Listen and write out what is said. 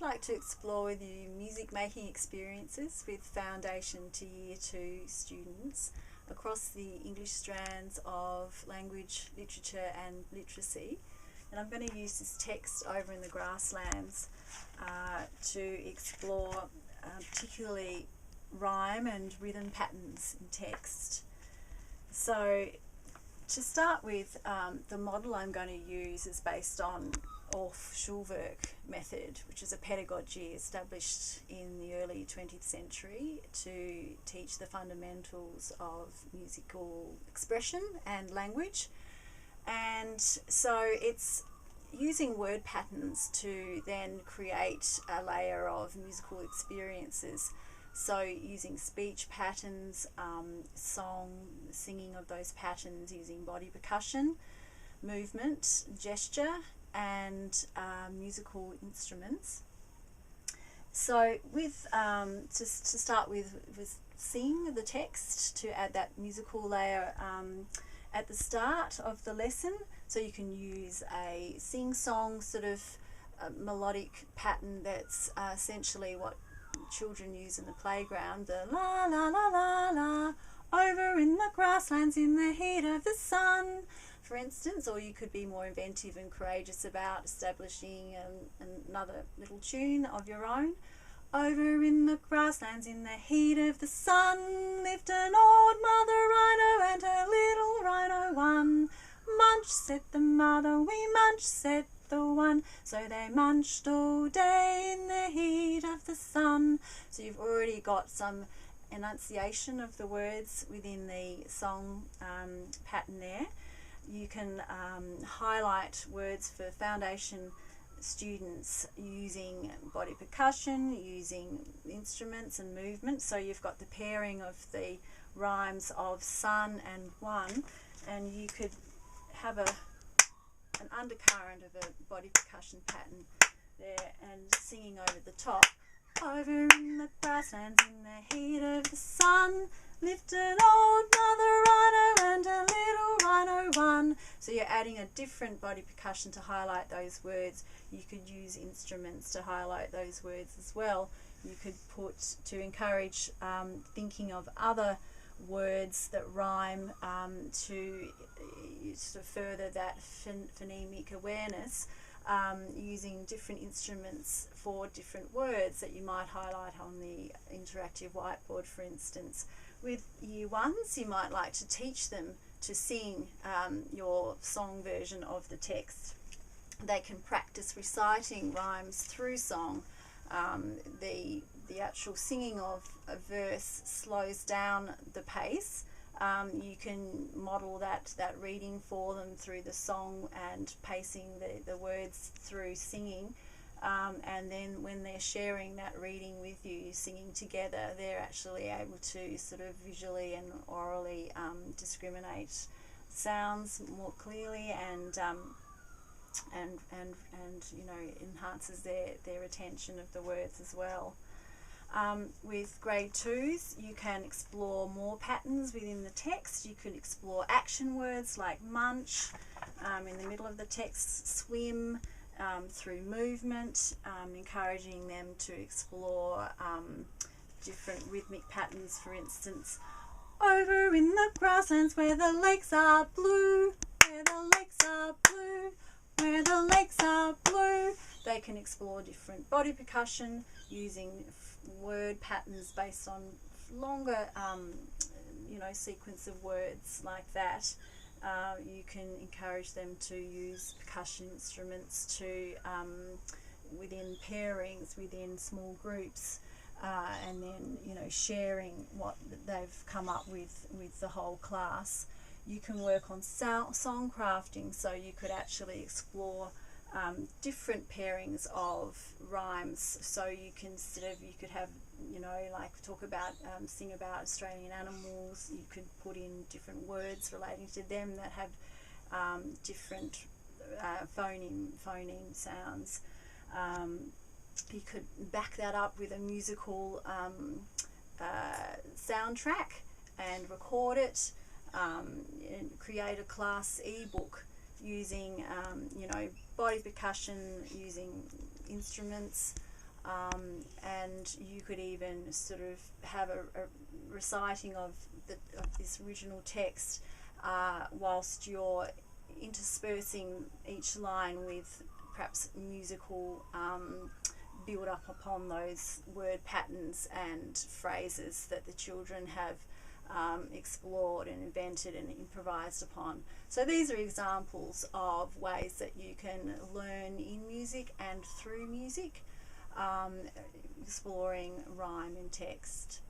like to explore with you music making experiences with Foundation to Year 2 students across the English strands of language, literature and literacy. And I'm going to use this text over in the grasslands to explore particularly rhyme and rhythm patterns in text. So to start with, the model I'm going to use is based on Schulwerk method, which is a pedagogy established in the early 20th century to teach the fundamentals of musical expression and language. And so it's using word patterns to then create a layer of musical experiences. So using speech patterns, singing of those patterns, using body percussion, movement, gesture, and musical instruments. So with to start with sing the text to add that musical layer at the start of the lesson. So you can use a sing-song sort of melodic pattern that's essentially what children use in the playground, the la la la la la, over in the grasslands in the heat of the sun, for instance. Or you could be more inventive and courageous about establishing another little tune of your own. Over in the grasslands in the heat of the sun lived an old mother rhino and her little rhino one. Munch, said the mother, we munch, said the one. So they munched all day in the heat of the sun. So you've already got some enunciation of the words within the song pattern there. You can highlight words for foundation students using body percussion, using instruments and movement. So you've got the pairing of the rhymes of sun and one, and you could have an undercurrent of a body percussion pattern there and singing over the top. Over in the grasslands in the heat of the sun lived an old mother rhino and a little rhino one. So you're adding a different body percussion to highlight those words. You could use instruments to highlight those words as well. You could put, to encourage thinking of other words that rhyme to sort of further that phonemic awareness, using different instruments for different words that you might highlight on the interactive whiteboard, for instance. With year ones, you might like to teach them to sing your song version of the text. They can practice reciting rhymes through song. The actual singing of a verse slows down the pace. You can model that reading for them through the song and pacing the words through singing. And then when they're sharing that reading with you, singing together, they're actually able to sort of visually and orally discriminate sounds more clearly, and you know, enhances their retention of the words as well. With grade 2s, you can explore more patterns within the text. You could explore action words like munch in the middle of the text, swim, through movement, encouraging them to explore different rhythmic patterns. For instance, over in the grasslands where the lakes are blue, where the lakes are blue, where the lakes are blue. They can explore different body percussion using word patterns based on longer you know, sequence of words like that. You can encourage them to use percussion instruments to within pairings, within small groups, and then, you know, sharing what they've come up with the whole class. You can work on song crafting, so you could actually explore different pairings of rhymes. So you could have, you know, like sing about Australian animals. You could put in different words relating to them that have different phoneme sounds. You could back that up with a musical soundtrack and record it, and create a class ebook using you know, body percussion, using instruments, and you could even sort of have a reciting of this original text whilst you're interspersing each line with perhaps musical build up upon those word patterns and phrases that the children have explored and invented and improvised upon. So these are examples of ways that you can learn in music and through music, exploring rhyme and text.